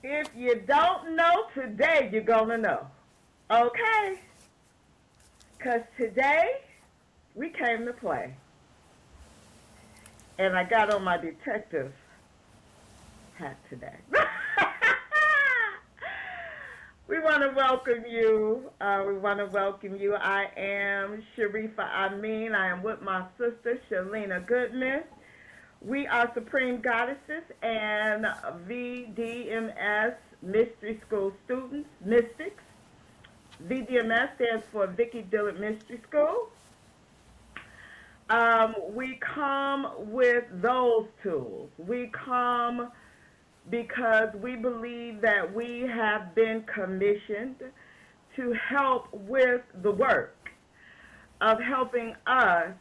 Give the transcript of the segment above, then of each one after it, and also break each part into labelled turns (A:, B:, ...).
A: If you don't know today, you're going to know. Okay? Because today, we came to play. And I got on my detective hat today. We want to welcome you. I am Sharifa Amin. I am with my sister, Shalina Goodman. We are Supreme Goddesses and VDMS Mystery School students, Mystics. VDMS stands for Vicky Dillard Mystery School. We come with those tools. We come because we believe that we have been commissioned to help with the work of helping us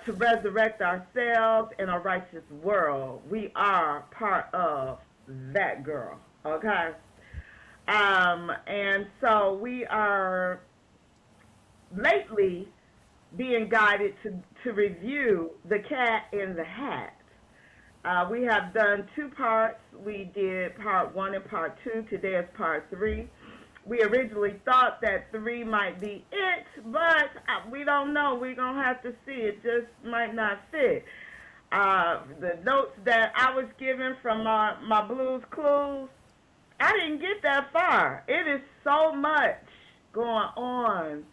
A: to resurrect ourselves in a righteous world. We are part of that girl, okay? And so we are lately being guided to review The Cat in the Hat. We have done 2 parts. We did part 1 and part 2. Today is part 3. We originally thought that 3 might be it, but we don't know. We're going to have to see. It just might not fit. The notes that I was given from my Blues Clues, I didn't get that far. It is so much going on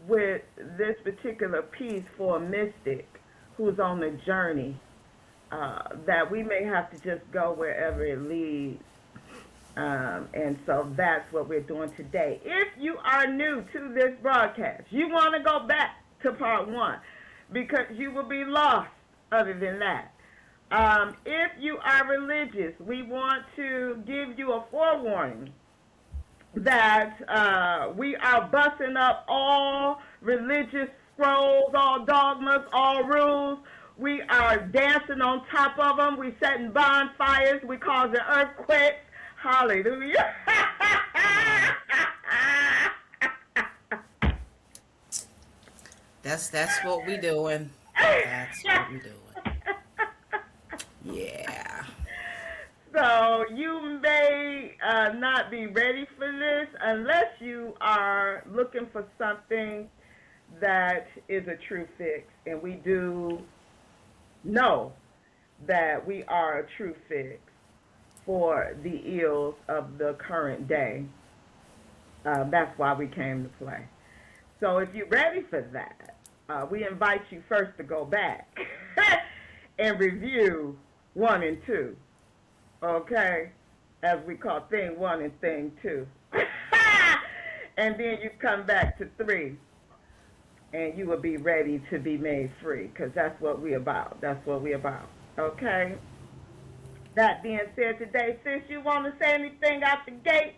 A: with this particular piece for a mystic who's on the journey that we may have to just go wherever it leads. And so that's what we're doing today. If you are new to this broadcast, you want to go back to part 1 because you will be lost other than that. If you are religious, we want to give you a forewarning that we are busting up all religious scrolls, all dogmas, all rules. We are dancing on top of them. We setting bonfires. We causing earthquakes. Hallelujah.
B: That's what we doing. That's what we doing. Yeah.
A: So you may not be ready for this unless you are looking for something that is a true fix. And we do know that we are a true fix for the ills of the current day. That's why we came to play. So if you're ready for that, we invite you first to go back and review 1 and 2. Okay? As we call thing 1 and thing 2. And then you come back to 3. And you will be ready to be made free. Because that's what we're about. That's what we're about. Okay? That being said today, sis, you want to say anything out the gate?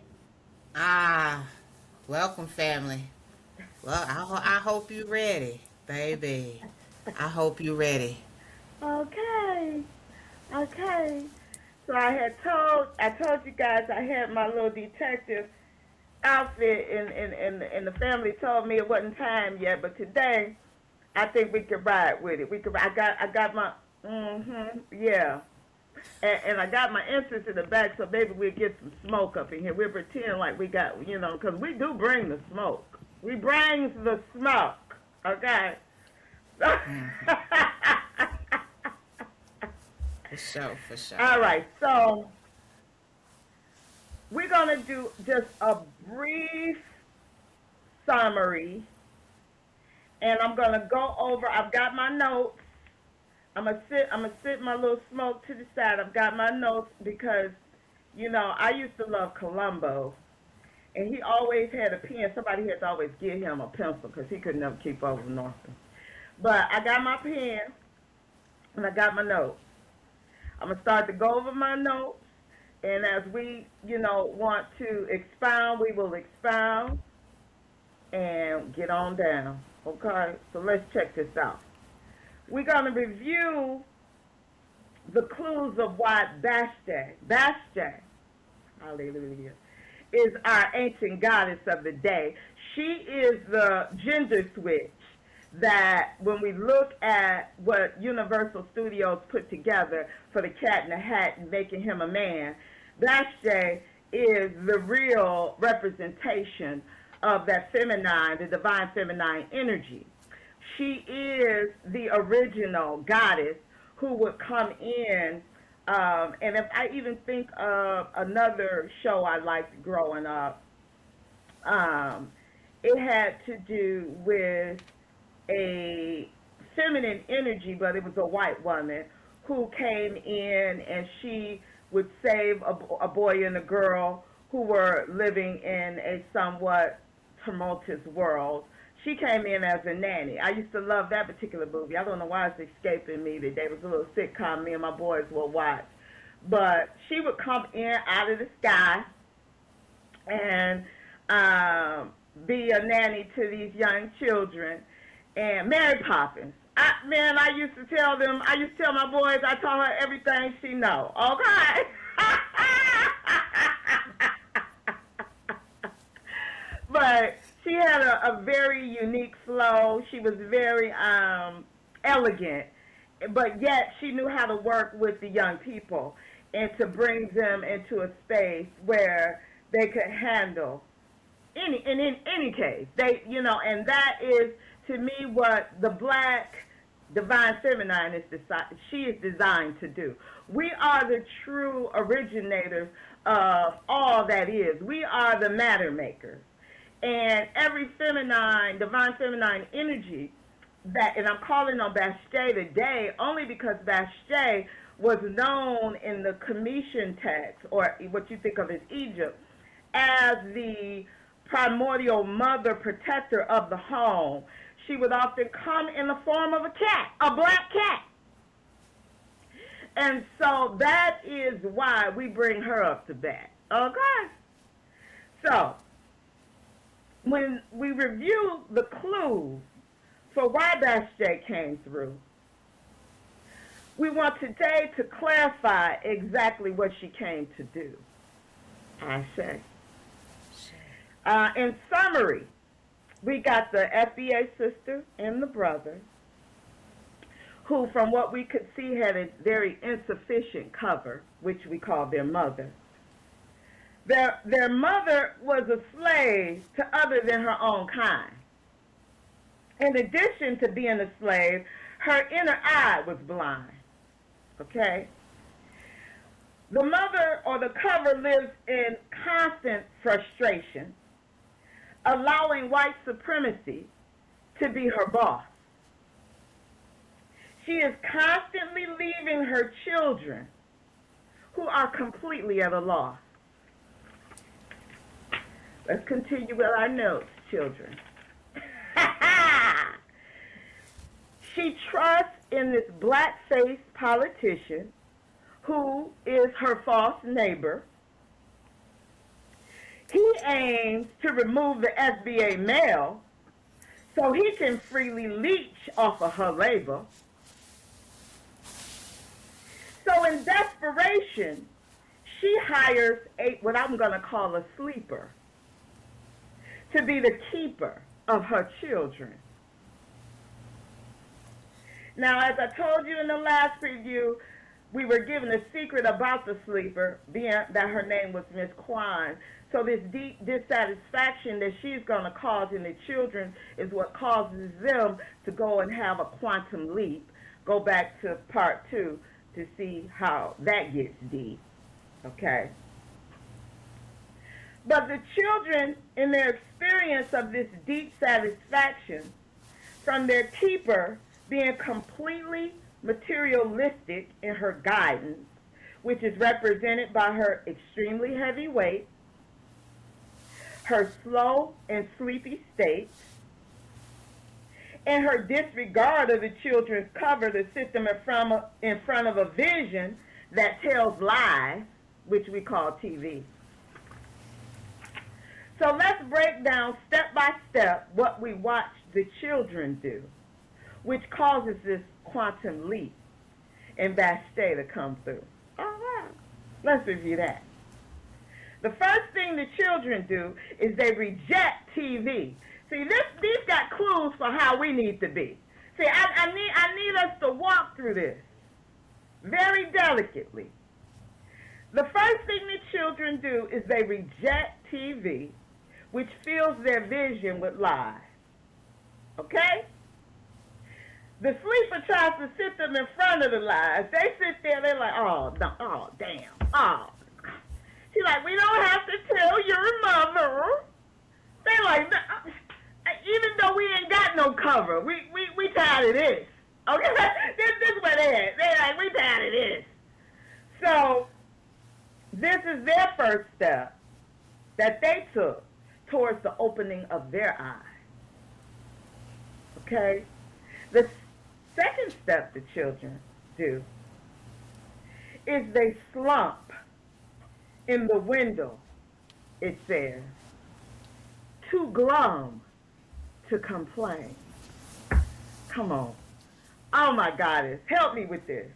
B: Welcome, family. Well, I hope you're ready, baby. I hope you're ready.
A: Okay. Okay. So I told you guys I had my little detective outfit, and the family told me it wasn't time yet, but today I think we could ride with it. I got my yeah. And I got my entrance in the back, so maybe we'll get some smoke up in here. We'll pretend like we got, because we do bring the smoke. We bring the smoke, okay?
B: For sure.
A: All right, so we're going to do just a brief summary, and I'm going to go over, I've got my notes. I'm gonna sit my little smoke to the side. I've got my notes because, I used to love Columbo, and he always had a pen. Somebody had to always give him a pencil because he could never keep up with Norton. But I got my pen, and I got my notes. I'm gonna start to go over my notes, and as we, want to expound, we will expound and get on down. Okay, so let's check this out. We're going to review the clues of why Bashte, hallelujah, is our ancient goddess of the day. She is the gender switch that when we look at what Universal Studios put together for the Cat in the Hat and making him a man, Vashti is the real representation of that feminine, the divine feminine energy. She is the original goddess who would come in. And if I even think of another show I liked growing up, it had to do with a feminine energy, but it was a white woman who came in and she would save a boy and a girl who were living in a somewhat tumultuous world. She came in as a nanny. I used to love that particular movie. I don't know why it's escaping me today. It was a little sitcom me and my boys will watch. But she would come in out of the sky and be a nanny to these young children. And Mary Poppins. I used to tell my boys, I taught her everything she know. Okay? But she had a very unique flow. She was very elegant, but yet she knew how to work with the young people and to bring them into a space where they could handle in any case. And that is to me what the black divine feminine is designed to do. We are the true originators of all that is. We are the matter makers. And every divine feminine energy and I'm calling on Vashti today only because Vashti was known in the Commission text, or what you think of as Egypt, as the primordial mother protector of the home. She would often come in the form of a cat, a black cat. And so that is why we bring her up to bat. Okay? So, when we review the clues for why Vashti came through, we want today to clarify exactly what she came to do. I say. In summary, we got the FBA sister and the brother, who, from what we could see, had a very insufficient cover, which we call their mother. Their mother was a slave to other than her own kind. In addition to being a slave, her inner eye was blind. Okay? The mother or the cover lives in constant frustration, allowing white supremacy to be her boss. She is constantly leaving her children, who are completely at a loss. Let's continue with our notes, children. She trusts in this black-faced politician who is her false neighbor. He aims to remove the FBA mail so he can freely leech off of her labor. So in desperation, she hires what I'm going to call a sleeper to be the keeper of her children. Now, as I told you in the last preview, we were given a secret about the sleeper, being that her name was Miss Kwan. So this deep dissatisfaction that she's going to cause in the children is what causes them to go and have a quantum leap. Go back to part 2 to see how that gets deep. Okay? But the children, in their experience of this deep satisfaction from their keeper being completely materialistic in her guidance, which is represented by her extremely heavy weight, her slow and sleepy state, and her disregard of the children's cover to sit them in front of a vision that tells lies, which we call TV. So let's break down step by step what we watch the children do, which causes this quantum leap in Vashti to come through. All right, let's review that. The first thing the children do is they reject TV. See, these got clues for how we need to be. See, I need us to walk through this very delicately. The first thing the children do is they reject TV, which fills their vision with lies. Okay? The sleeper tries to sit them in front of the lies. They sit there, they're like, oh, no, oh, damn, oh. She's like, we don't have to tell your mother. They like, even though we ain't got no cover, we tired of this. Okay? This is what they at. They like, we tired of this. So, this is their first step that they took towards the opening of their eyes. Okay? The second step the children do is they slump in the window, it says, too glum to complain. Come on. Oh my goddess, help me with this.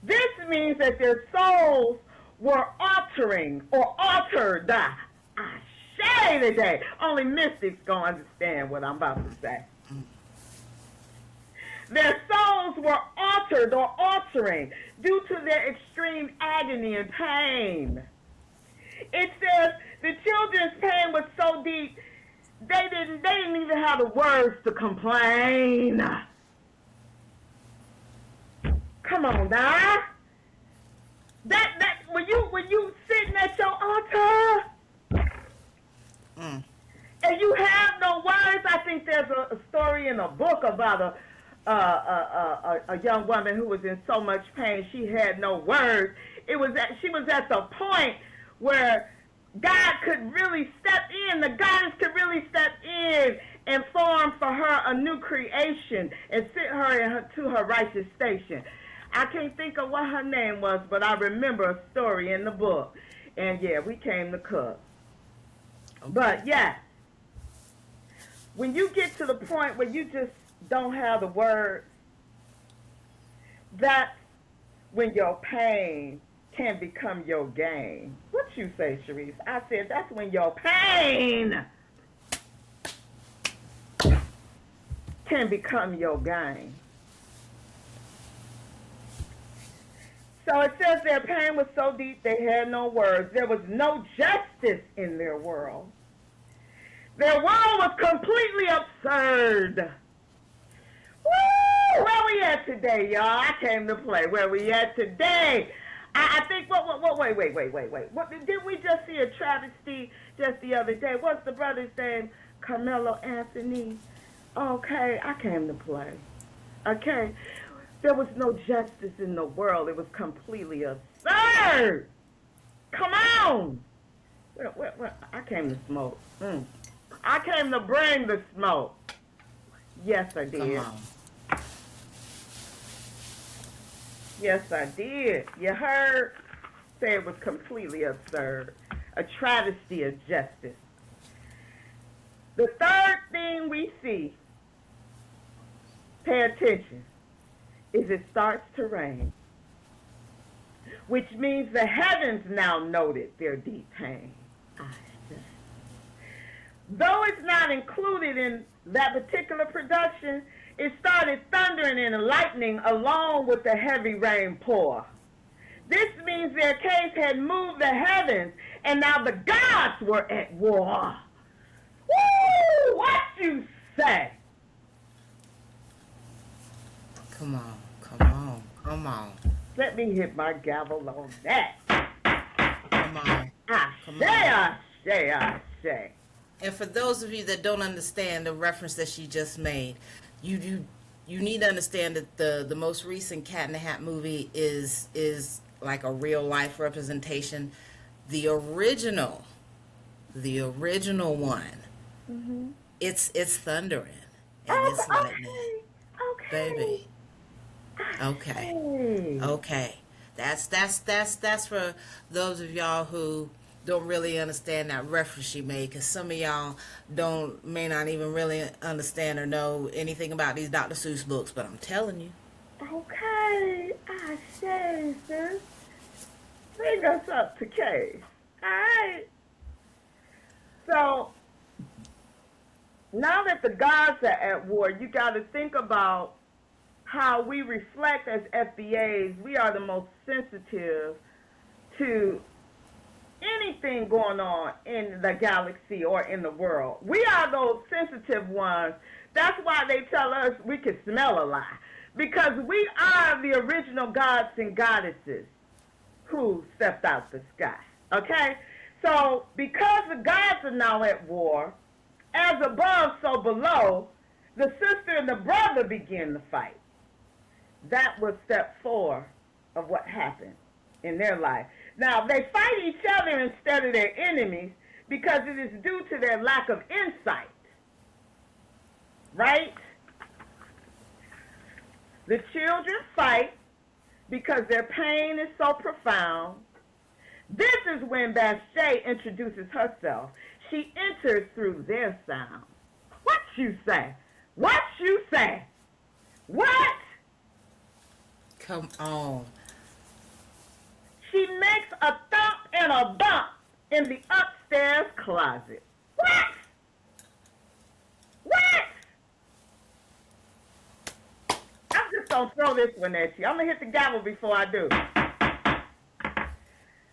A: This means that their souls were altering or altered. I say today. Only mystics gonna understand what I'm about to say. Their souls were altered or altering due to their extreme agony and pain. It says the children's pain was so deep they didn't even have the words to complain. Come on now. That when you sitting at your altar and you have no words. I think there's a story in a book about a young woman who was in so much pain she had no words. She was at the point where God could really step in. The goddess could really step in and form for her a new creation and sit her to her righteous station. I can't think of what her name was, but I remember a story in the book. And yeah, we came to cook. Okay. But yeah, when you get to the point where you just don't have the words, that's when your pain can become your gain. What you say, Sharice? I said that's when your pain can become your gain. So it says their pain was so deep they had no words. There was no justice in their world. Their world was completely absurd. Woo! Where we at today, y'all? I came to play. Where we at today? I think, wait. What, didn't we just see a travesty just the other day? What's the brother's name? Carmelo Anthony. Okay, I came to play. Okay. There was no justice in the world. It was completely absurd. Come on. I came to smoke. I came to bring the smoke. Yes, I did.
B: Come on.
A: Yes, I did. You heard? Say it was completely absurd. A travesty of justice. The third thing we see, pay attention, is it starts to rain, which means the heavens now noted their deep pain. Though it's not included in that particular production, it started thundering and lightning along with the heavy rain pour. This means their case had moved the heavens, and now the gods were at war. Woo! What you say?
B: Come on.
A: Let me hit my gavel on that.
B: Come on.
A: I say.
B: And for those of you that don't understand the reference that she just made, you need to understand that the most recent Cat in the Hat movie is like a real life representation. The original one, it's thundering and it's lightning, baby. Okay. That's for those of y'all who don't really understand that reference she made, because some of y'all may not even really understand or know anything about these Dr. Seuss books, but I'm telling you.
A: Okay, I say, sis. Bring us up to case. Alright. So, now that the gods are at war, you got to think about how we reflect as FBAs. We are the most sensitive to anything going on in the galaxy or in the world. We are those sensitive ones. That's why they tell us we can smell a lie. Because we are the original gods and goddesses who stepped out the sky. Okay? So because the gods are now at war, as above, so below, the sister and the brother begin to fight. That was step 4 of what happened in their life. Now, they fight each other instead of their enemies because it is due to their lack of insight. Right? The children fight because their pain is so profound. This is when Bathsheba introduces herself. She enters through their sound. What you say? What you say? What?
B: Come on.
A: She makes a thump and a bump in the upstairs closet. What? What? I'm just going to throw this one at you. I'm going to hit the gavel before I do.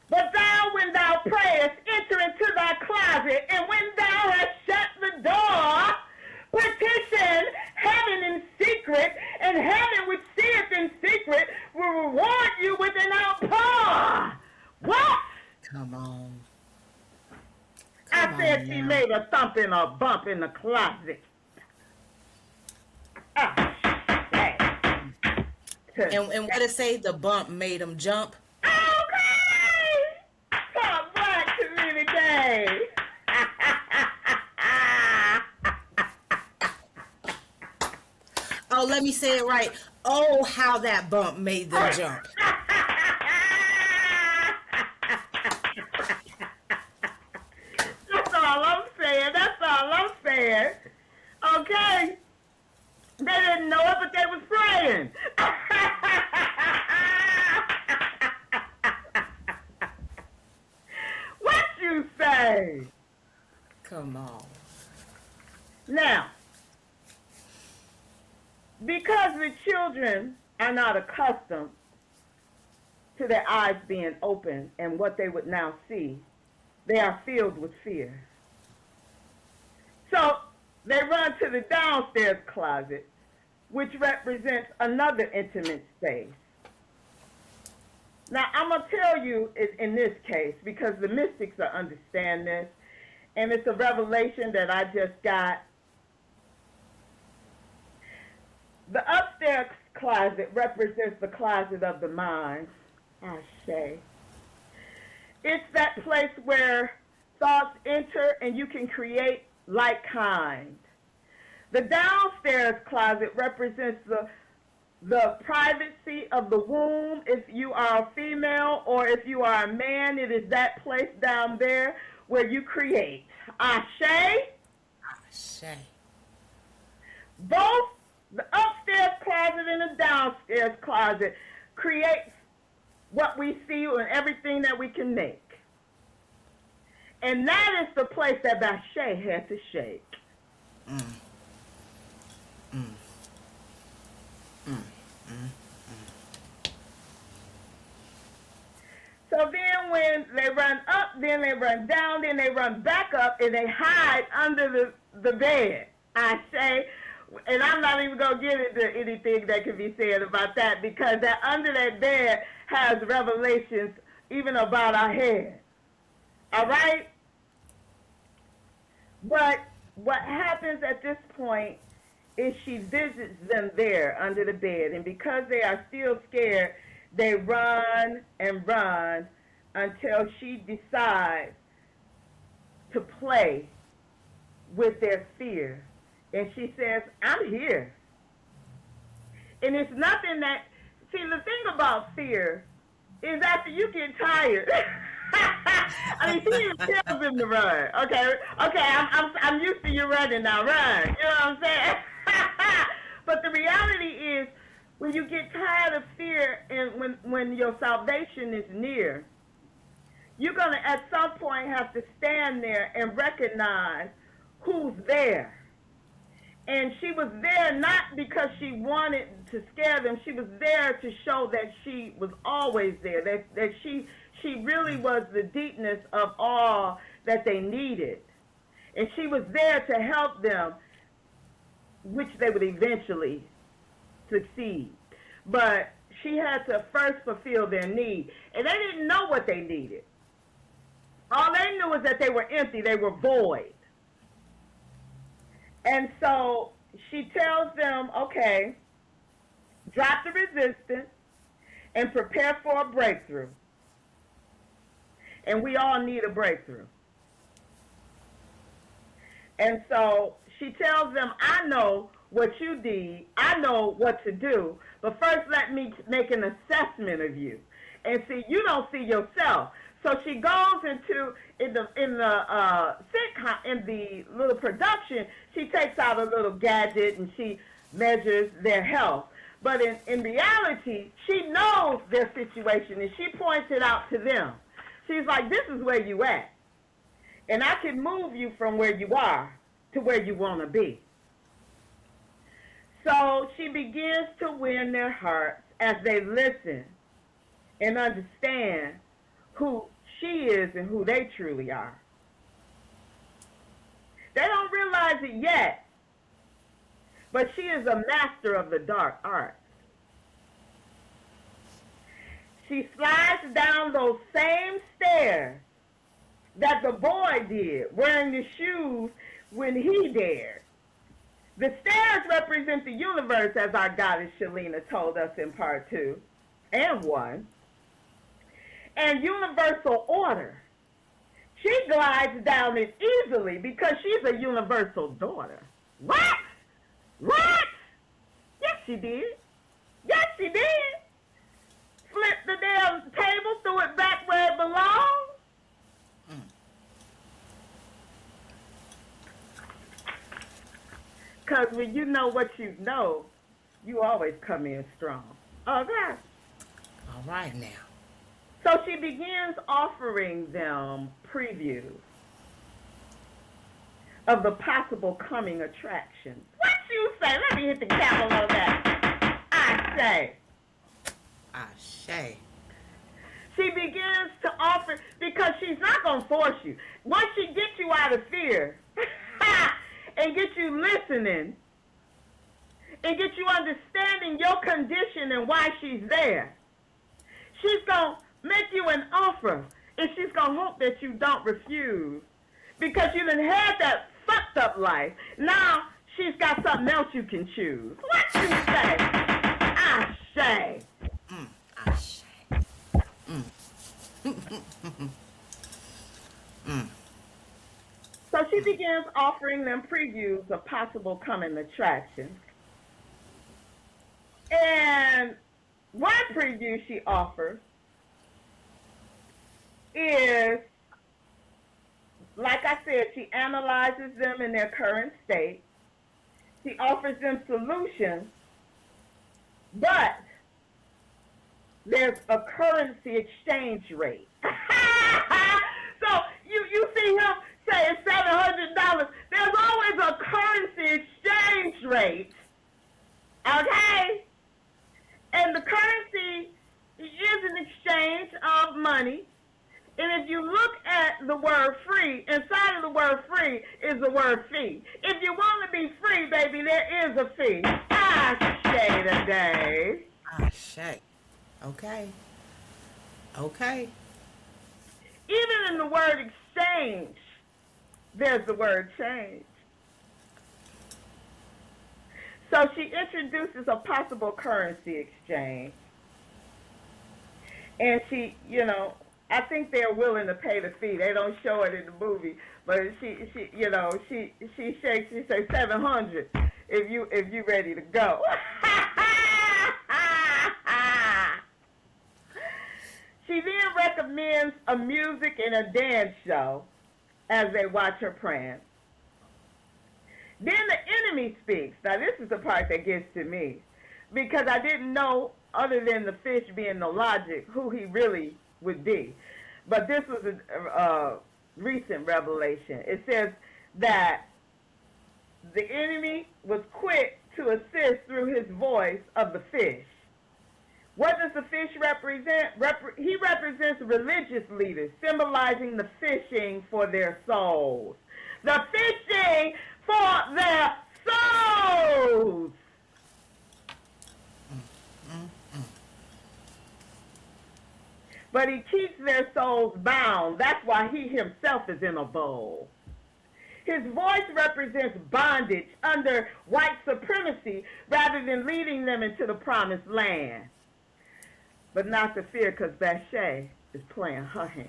A: But thou, when thou prayest, enter into thy closet, and when thou hast shut the door, petition heaven in secret, and heaven which seeth in secret will reward you with an outpour. What?
B: Come on.
A: I said she made a thump and a bump in the closet. Ah, hey.
B: And what it say? The bump made him jump.
A: Okay! Talk black to me today.
B: Oh, let me say it right. Oh, how that bump made them jump.
A: That's all I'm saying. That's all I'm saying. Okay? They didn't know it, but they was praying. What you say?
B: Come on.
A: Now, because the children are not accustomed to their eyes being open and what they would now see, they are filled with fear. So they run to the downstairs closet, which represents another intimate space. Now, I'm going to tell you in this case, because the mystics will understand this, and it's a revelation that I just got. The upstairs closet represents the closet of the mind, I say. It's that place where thoughts enter and you can create like kind. The downstairs closet represents the privacy of the womb. If you are a female or if you are a man, it is that place down there where you create. Ashe?
B: Ashe.
A: Both the upstairs closet and the downstairs closet creates what we see and everything that we can make. And that is the place that Bathsheba had to shake.
B: Mm. Mm. Mm.
A: So then when they run up, then they run down, then they run back up, and they hide under the bed. I say, and I'm not even going to get into anything that can be said about that, because that under that bed has revelations even about our head. All right? But what happens at this point is she visits them there under the bed, and because they are still scared, they run and run until she decides to play with their fear. And she says, I'm here. And it's nothing that, see, the thing about fear is after you get tired, I mean, she even tells them to run. Okay, I'm used to you running now, run. You know what I'm saying? But the reality is, when you get tired of fear and when your salvation is near, you're going to at some point have to stand there and recognize who's there. And she was there not because she wanted to scare them. She was there to show that she was always there, that she She really was the deepness of all that they needed. And she was there to help them, which they would eventually succeed. But she had to first fulfill their need. And they didn't know what they needed. All they knew was that they were empty, they were void. And so she tells them, okay, drop the resistance and prepare for a breakthrough. And we all need a breakthrough. And so she tells them, I know what you need. I know what to do. But first let me make an assessment of you. And see, you don't see yourself. So she goes into, in the sitcom, in the little production, she takes out a little gadget and she measures their health. But in reality, she knows their situation and she points it out to them. She's like, this is where you at. And I can move you from where you are to where you want to be. So she begins to win their hearts as they listen and understand who she is and who they truly are. They don't realize it yet, but she is a master of the dark arts. She slides down those same stairs that the boy did, wearing the shoes when he dared. The stairs represent the universe, as our goddess Shalina told us in part 2 and 1, and universal order. She glides down it easily because she's a universal daughter. What? What? Yes, she did. Yes, she did. Flipped the damn table, threw it back where it belonged. Because when you know what you know, you always come in strong. Okay?
B: All right now.
A: So she begins offering them previews of the possible coming attractions. What you say? Let me hit the gavel on that. I say.
B: Ashe.
A: She begins to offer, because she's not going to force you. Once she gets you out of fear and get you listening and get you understanding your condition and why she's there, she's going to make you an offer, and she's going to hope that you don't refuse, because you done had that fucked up life. Now she's got something else you can choose. What you say? I say.
B: I say.
A: So she begins offering them previews of possible coming attractions. And one preview she offers is, like I said, she analyzes them in their current state. She offers them solutions, but there's a currency exchange rate. So you see him say it's $700. There's always a currency exchange rate, okay? And the currency is an exchange of money. And if you look at the word free, inside of the word free is the word fee. If you want to be free, baby, there is a fee. Ashe today.
B: Ashe. Okay. Okay.
A: Even in the word exchange, there's the word change. So she introduces a possible currency exchange. And she, I think they're willing to pay the fee. They don't show it in the movie, but she shakes. She says 700 if you ready to go. She then recommends a music and a dance show as they watch her prance. Then the enemy speaks. Now this is the part that gets to me, because I didn't know, other than the fish being the logic, who he really would be. But this was a recent revelation. It says that the enemy was quick to assist through his voice of the fish What does the fish represent? He represents religious leaders, symbolizing the fishing for their souls. The fishing for their souls. But he keeps their souls bound. That's why he himself is in a bowl. His voice represents bondage under white supremacy rather than leading them into the promised land. But not to fear, because Bathsheba is playing her hand.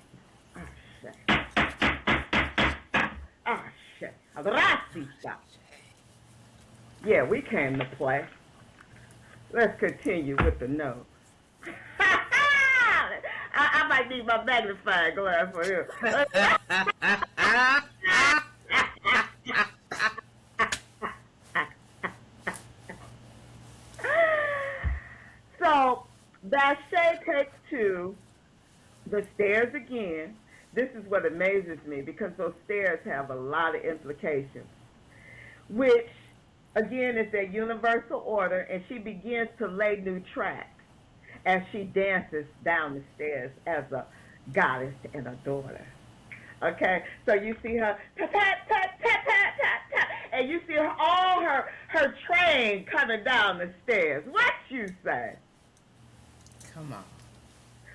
A: Yeah, we came to play. Let's continue with the note. I might need my magnifying glass for him. So, Bathsheba takes to the stairs again. This is what amazes me, because those stairs have a lot of implications, which, again, is their universal order, and she begins to lay new tracks as she dances down the stairs as a goddess and a daughter. Okay, so you see her tap, tap, tap, tap, tap, tap, tap, and you see all her train coming down the stairs. What you say?
B: Come on.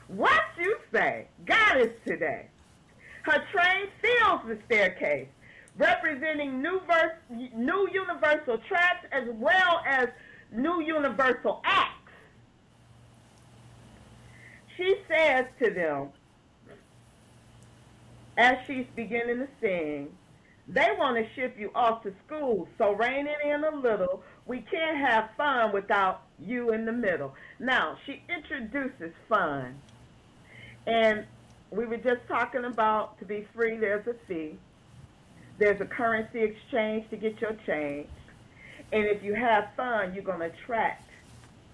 A: What you say? Goddess today. Her train fills the staircase, representing new universal tracks as well as new universal acts. She says to them, as she's beginning to sing, they want to ship you off to school, so rein it in a little. We can't have fun without you in the middle. Now, she introduces fun. And we were just talking about, to be free, there's a fee. There's a currency exchange to get your change. And if you have fun, you're going to attract,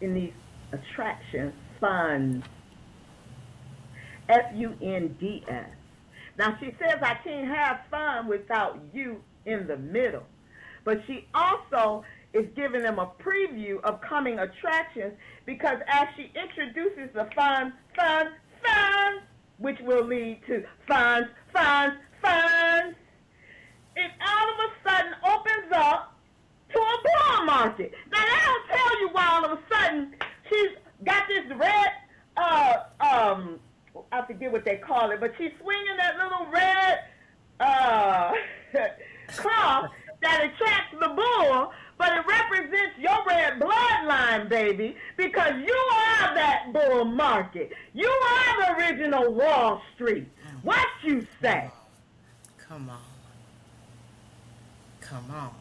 A: in these attractions, funds. Funds. Now, she says, I can't have fun without you in the middle. But she also is giving them a preview of coming attractions, because as she introduces the fun, which will lead to funds, it all of a sudden opens up to a bull market. Now, they don't tell you why all of a sudden she's got this red, I forget what they call it, but she's swinging that little red cloth that attracts the bull, but it represents your red bloodline, baby, because you are that bull market. You are the original Wall Street. What you say?
B: Come on. Come on.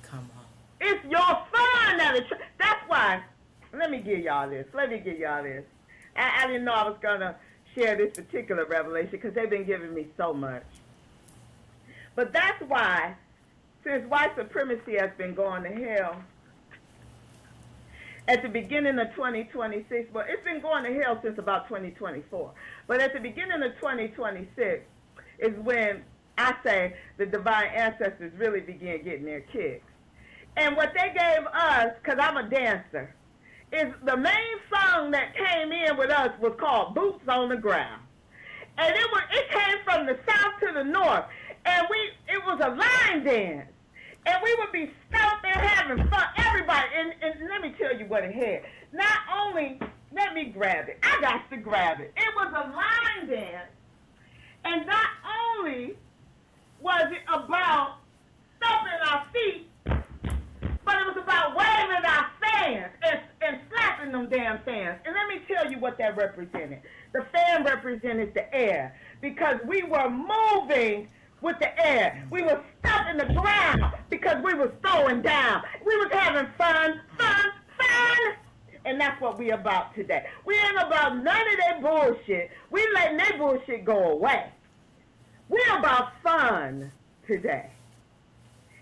B: Come on.
A: It's your fun that attracts. That's why. Let me give y'all this. I didn't know I was going to share this particular revelation, because they've been giving me so much. But that's why, since white supremacy has been going to hell, at the beginning of 2026, well, it's been going to hell since about 2024, but at the beginning of 2026 is when I say the divine ancestors really began getting their kicks. And what they gave us, because I'm a dancer, is the main song that came in with us was called Boots on the Ground. And it came from the south to the north. And it was a line dance. And we would be stomping, having fun. Everybody, and let me tell you what it had. Not only, let me grab it. I got to grab it. It was a line dance. And not only was it about stomping our feet, but it was about waving our fans and slapping them damn fans. And let me tell you what that represented. The fan represented the air, because we were moving with the air. We were stomping the ground because we were throwing down. We was having fun. And that's what we about today. We ain't about none of that bullshit. We letting that bullshit go away. We're about fun today.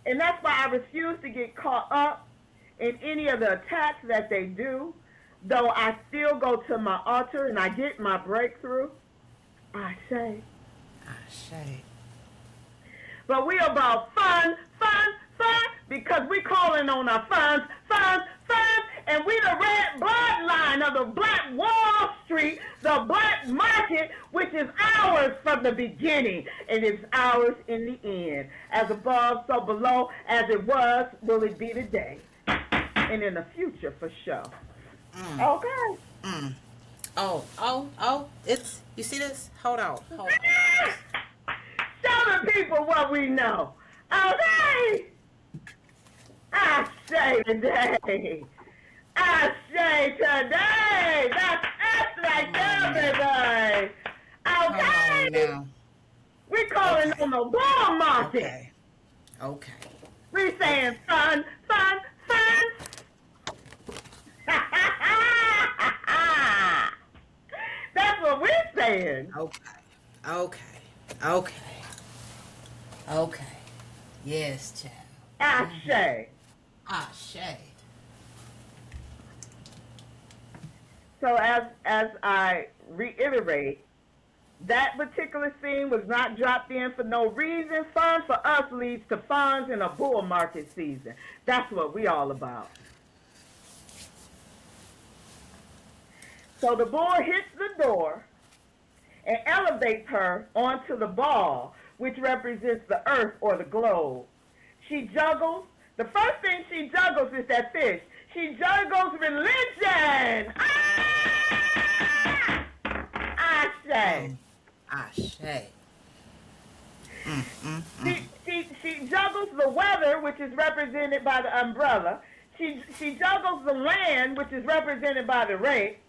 A: And that's why I refuse to get caught up in any of the attacks that they do, though I still go to my altar and I get my breakthrough. I say. But we about fun, because we calling on our funds, And we the red bloodline of the black Wall Street, the black market, which is ours from the beginning, and it's ours in the end. As above, so below, as it was, will it be today, and in the future for sure. Okay.
B: It's, you see this? Hold on.
A: Show the people what we know. Okay. I say today. I say today. That's us right there, baby. Okay.
B: Now.
A: We calling on the bull market.
B: Okay.
A: We saying fun. That's what we're saying.
B: Okay. Yes, child.
A: Ashe. So as I reiterate, that particular scene was not dropped in for no reason. Fun for us leads to funds in a bull market season. That's what we all about. So the bull hits the door and elevates her onto the ball, which represents the earth or the globe. She juggles. The first thing she juggles is that fish. She juggles religion. Ashe. She juggles the weather, which is represented by the umbrella. She juggles the land, which is represented by the rake.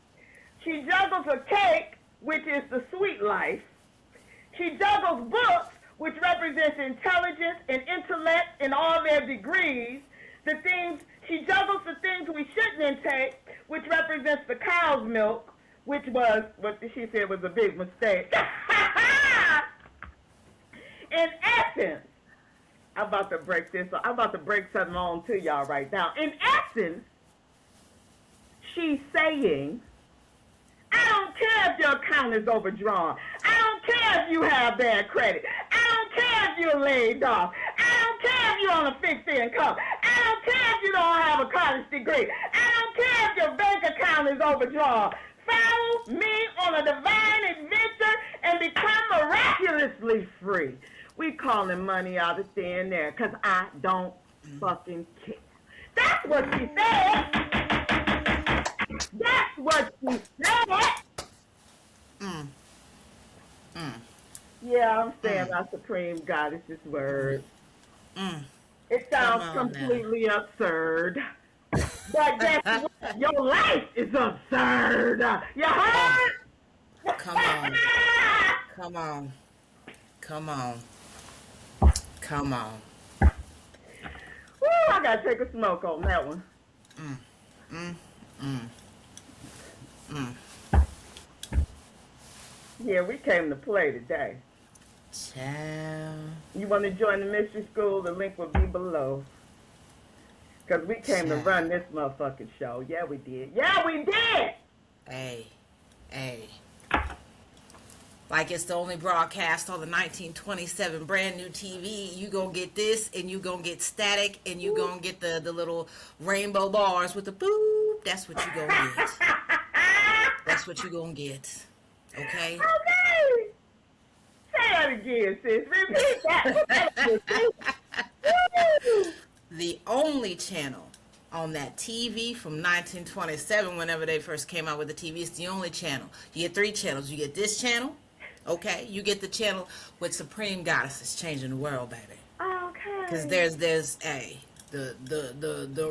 A: She juggles a cake, which is the sweet life. She juggles books, which represents intelligence and intellect in all their degrees. She juggles the things we shouldn't intake, which represents the cow's milk, which was what she said was a big mistake. In essence, I'm about to break something on to y'all right now. In essence, she's saying, I don't care if your account is overdrawn. I don't care if you have bad credit. I don't care if you're laid off. I don't care if you're on a fixed income. I don't care if you don't have a college degree. I don't care if your bank account is overdrawn. Follow me on a divine adventure and become miraculously free. We calling money out of thin air because I don't fucking care. That's what she said. That's what she said. Yeah, I'm saying our Supreme Goddess's word. It sounds completely absurd. But guess what? Your life is absurd. You heard?
B: Come on.
A: Woo, I gotta take a smoke on that one. Yeah, we came to play today.
B: Child.
A: You want to join the mystery school? The link will be below. Because we came to run this motherfucking show. Yeah, we did.
B: Hey. Like it's the only broadcast on the 1927 brand new TV. You gonna get this, and you gonna get static, and you gonna get the little rainbow bars with the boop. That's what you gonna get. That's what you gonna get. Okay?
A: Okay. Say that again, sis. Repeat that.
B: The only channel on that TV from 1927, whenever they first came out with the TV, it's the only channel. You get 3 channels. You get this channel, okay? You get the channel with Supreme Goddesses changing the world, baby.
A: Okay.
B: Because there's the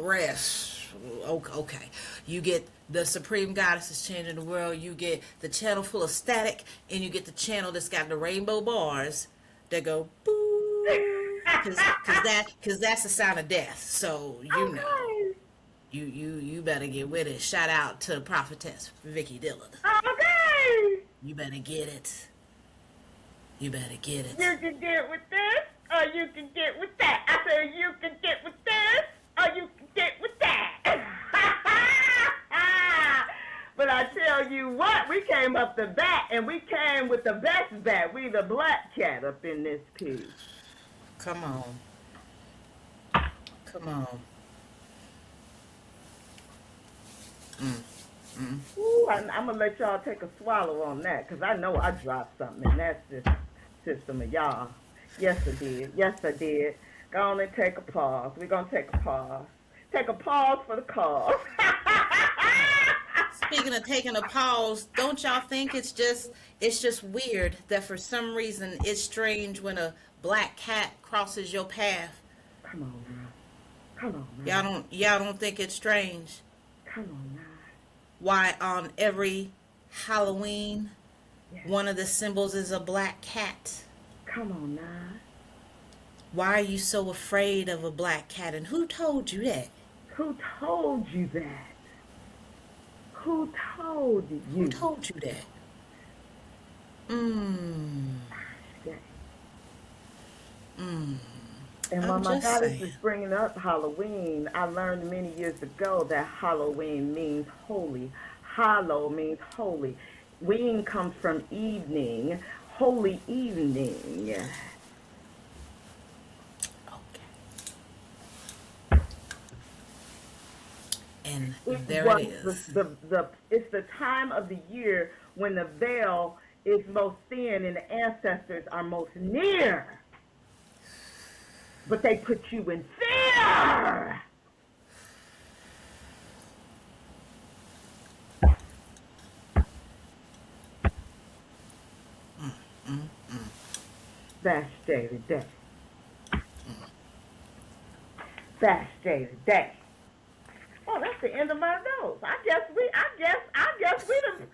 B: rest. Okay. You get the Supreme Goddesses changing the world. You get the channel full of static, and you get the channel that's got the rainbow bars that go boo. Because that's the sound of death. So you know, you better get with it. Shout out to Prophetess Vicky Dillon.
A: Okay.
B: You better get it. You better get it.
A: You can get with this, or you can get with that. I said you can get with this, or you can get with that. But I tell you what, we came up the bat, and we came with the best bat. We the black cat up in this piece.
B: Come on.
A: Ooh, I'm going to let y'all take a swallow on that because I know I dropped something in that system of y'all. Yes, I did. Yes, I did. Go on and take a pause. We're going to take a pause. Take a pause for the cause.
B: Speaking of taking a pause, don't y'all think it's just weird that for some reason it's strange when a black cat crosses your path?
A: Come on now. Come on now.
B: Y'all don't think it's strange?
A: Come on now.
B: Why on every Halloween,
A: Yes.
B: one of the symbols is a black cat?
A: Come on now.
B: Why are you so afraid of a black cat? And who told you that?
A: Who told you that? Who told you?
B: Who told you that?
A: Yeah.
B: I'm
A: And when my
B: just
A: goddess
B: saying.
A: is bringing up Halloween, I learned many years ago that Halloween means holy. Hallow means holy. Ween comes from evening, holy evening.
B: Okay. And there it is.
A: It's the time of the year when the veil is most thin and the ancestors are most near. But they put you in fear. Fast day today. Fast day today. Oh, that's the end of my nose. I guess we done.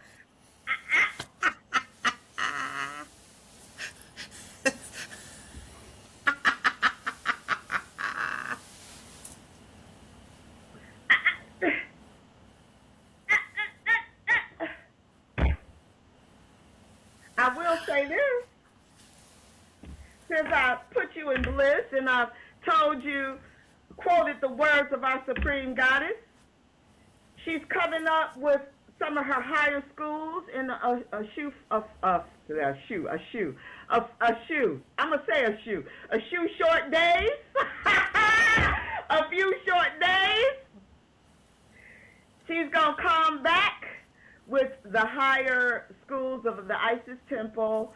A: I will say this. Since I put you in bliss and I've told you, quoted the words of our Supreme Goddess, she's coming up with some of her higher schools in a few short days. A few short days. She's going to come back with the higher schools of the Isis Temple,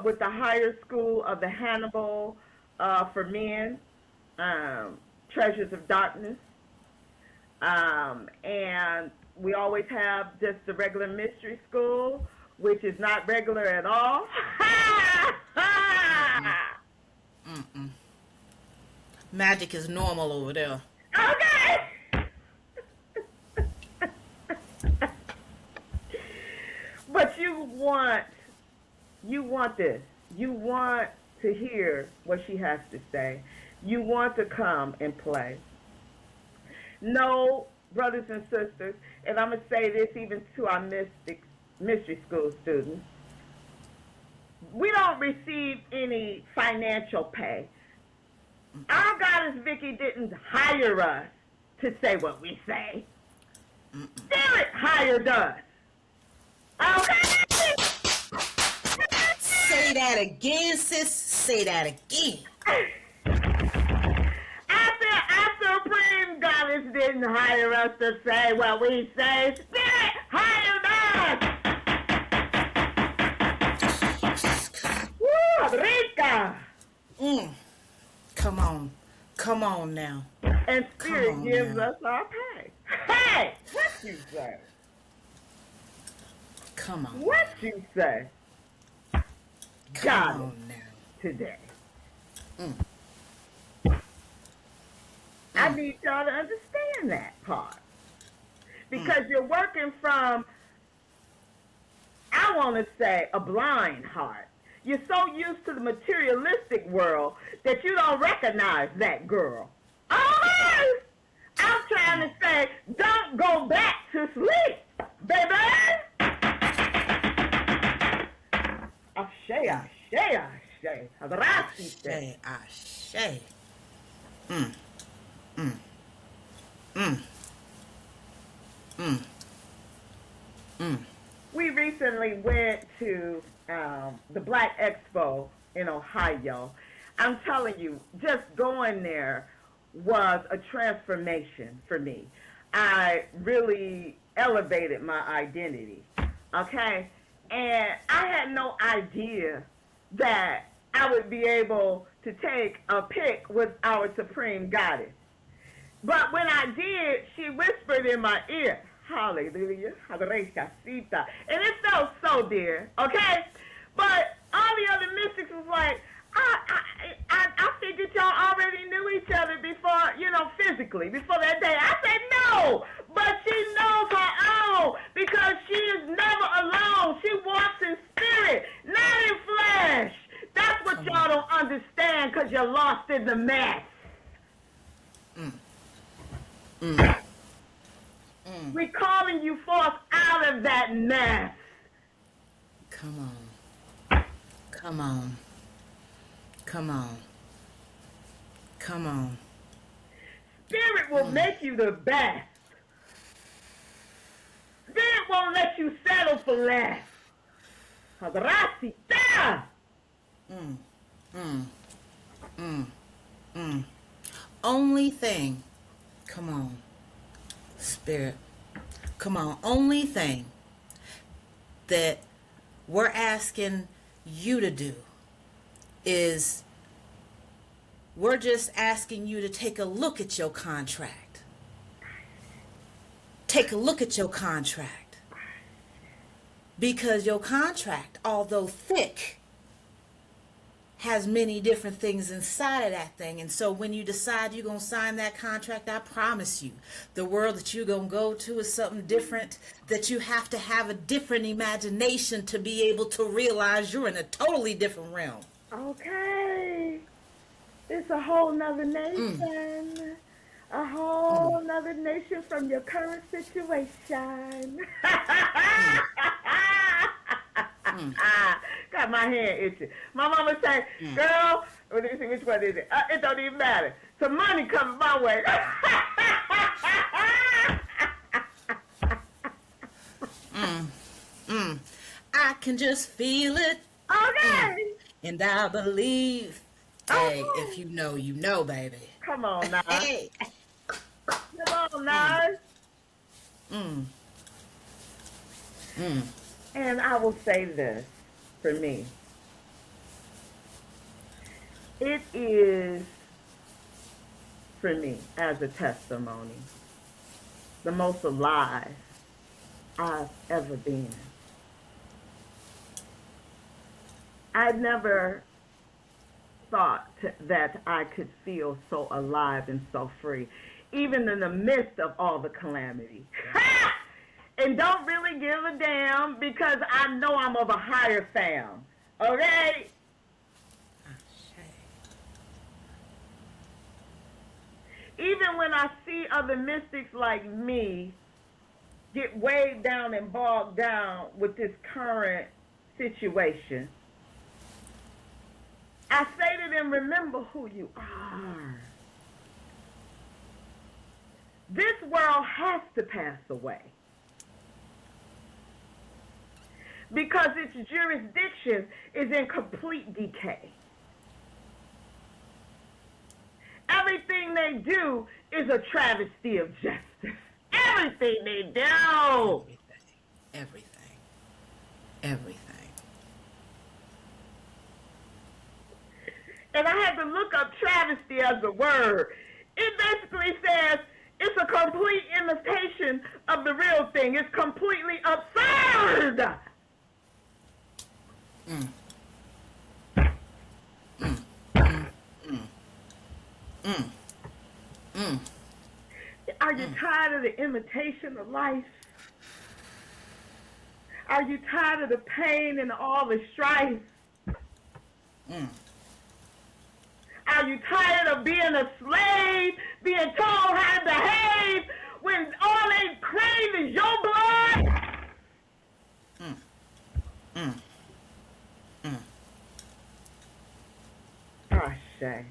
A: with the higher school of the Hannibal for men, Treasures of Darkness. And we always have just the regular mystery school, which is not regular at all.
B: Magic is normal over there.
A: Okay. But you want this. You want to hear what she has to say. You want to come and play. No, brothers and sisters, and I'm going to say this even to our mystery school students, we don't receive any financial pay. Our goddess Vicky didn't hire us to say what we say. Spirit hired us. Okay?
B: Say that again, sis. Say that again.
A: Our Supreme Goddess didn't hire us to say what we say. Spirit hired us. Woo, Rika.
B: Come on now.
A: And Spirit gives us our pay. Hey, what you say?
B: Come on.
A: What you say?
B: Come on now.
A: Today. I need y'all to understand that part. Because you're working from, I want to say, a blind heart. You're so used to the materialistic world that you don't recognize that girl. Oh, I'm trying to say, don't go back to sleep, baby. Ashe, ashe, ashe. Gracias.
B: Ashe.
A: We recently went to the Black Expo in Ohio. I'm telling you, just going there was a transformation for me. I really elevated my identity. Okay? And I had no idea that I would be able to take a pic with our Supreme Goddess. But when I did, she whispered in my ear, hallelujah, hallelujah, and it felt so dear, okay? But all the other mystics was like, I figured y'all already knew each other before, physically, before that day. I said, no, but she knows her own because she is never alone. She walks in spirit, not in flesh. That's what y'all don't understand because you're lost in the mess. We're calling you forth out of that mess.
B: Come on. Come on. Come on. Come on.
A: Spirit will make you the best. Spirit won't let you settle for less.
B: Only thing, come on, Spirit, come on, only thing that we're asking you to do is we're just asking you to take a look at your contract. Take a look at your contract. Because your contract, although thick, has many different things inside of that thing. And so when you decide you're going to sign that contract, I promise you, the world that you're going to go to is something different, that you have to have a different imagination to be able to realize you're in a totally different realm.
A: Okay. It's a whole nother nation. A whole nother nation from your current situation. Got my hand itching. My mama said, girl, let me see which one is it. It don't even matter. Some money coming my way.
B: I can just feel it.
A: Okay.
B: And I believe. Hey, if you know, you know, baby.
A: Come on now.
B: Hey.
A: Come on now. And I will say this for me. It is, for me, as a testimony, the most alive I've ever been. I never thought that I could feel so alive and so free, even in the midst of all the calamity. And don't really give a damn because I know I'm of a higher fam. Okay? Even when I see other mystics like me get weighed down and bogged down with this current situation, I say to them, remember who you are. This world has to pass away because its jurisdiction is in complete decay. Everything they do is a travesty of justice. Everything they do.
B: Everything. Everything.
A: And I had to look up travesty as a word. It basically says it's a complete imitation of the real thing. It's completely absurd. Are you tired of the imitation of life? Are you tired of the pain and all the strife? Are you tired of being a slave, being told how to behave when all they crave is your blood? Ashe.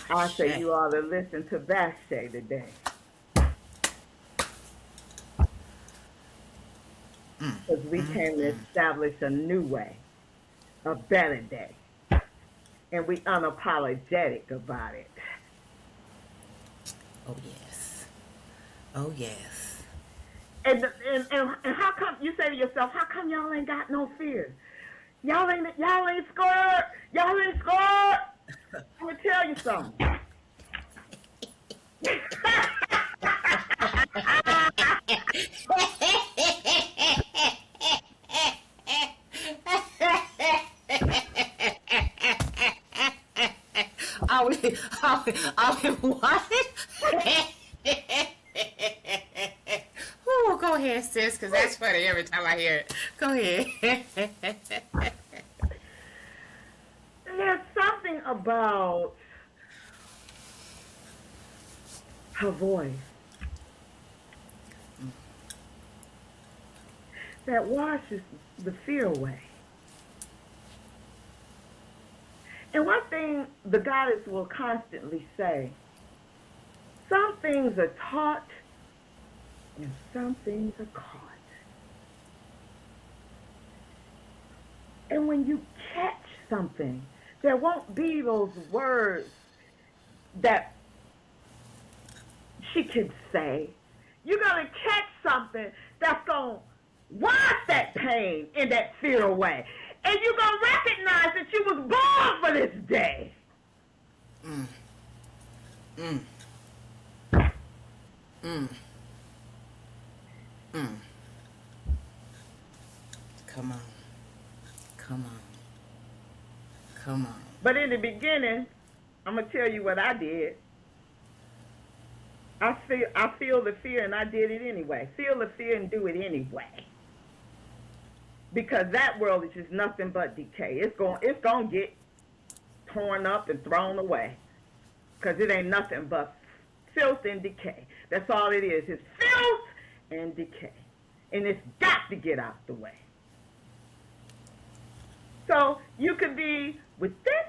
A: I say you ought to listen to Bashe today. Because we came to establish a new way, a better day. And we unapologetic about it.
B: Oh, yes. Oh, yes.
A: And how come you say to yourself, how come y'all ain't got no fear? Y'all ain't scared. Y'all ain't scared. I'm gonna tell you something.
B: What? Ooh, go ahead, sis, because that's funny every time I hear it. Go ahead.
A: There's something about her voice that washes the fear away. And one thing the goddess will constantly say, some things are taught and some things are caught. And when you catch something, there won't be those words that she can say. You're going to catch something that's going to wash that pain and that fear away. And you're going to recognize that you was born for this day.
B: Mm. Mm. Mm. Mm. Come on. Come on. Come on.
A: But in the beginning, I'm going to tell you what I did. I feel the fear and I did it anyway. Feel the fear and do it anyway. Because that world is just nothing but decay. It's going to get torn up and thrown away. Because it ain't nothing but filth and decay. That's all it is. It's filth and decay. And it's got to get out the way. So you could be with this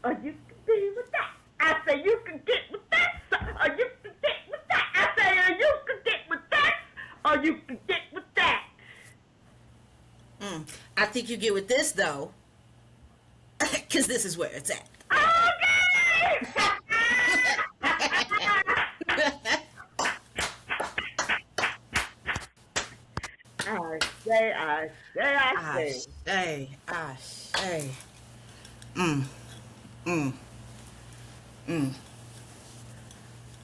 A: or you could be with that. I say you could get with this or you could get with that. I say you could get with this or you could get with that.
B: I think you get with this, though, because this is where it's at.
A: Okay! I say.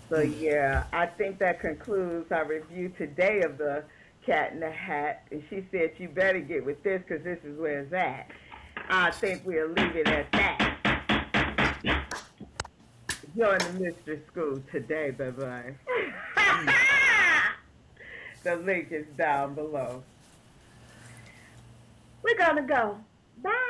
A: So yeah, I think that concludes our review today of the Cat in the Hat. And she said you better get with this because this is where it's at. I think we'll leave it at that. Join the mystery school today, bye-bye. The link is down below. We're gonna go. Bye.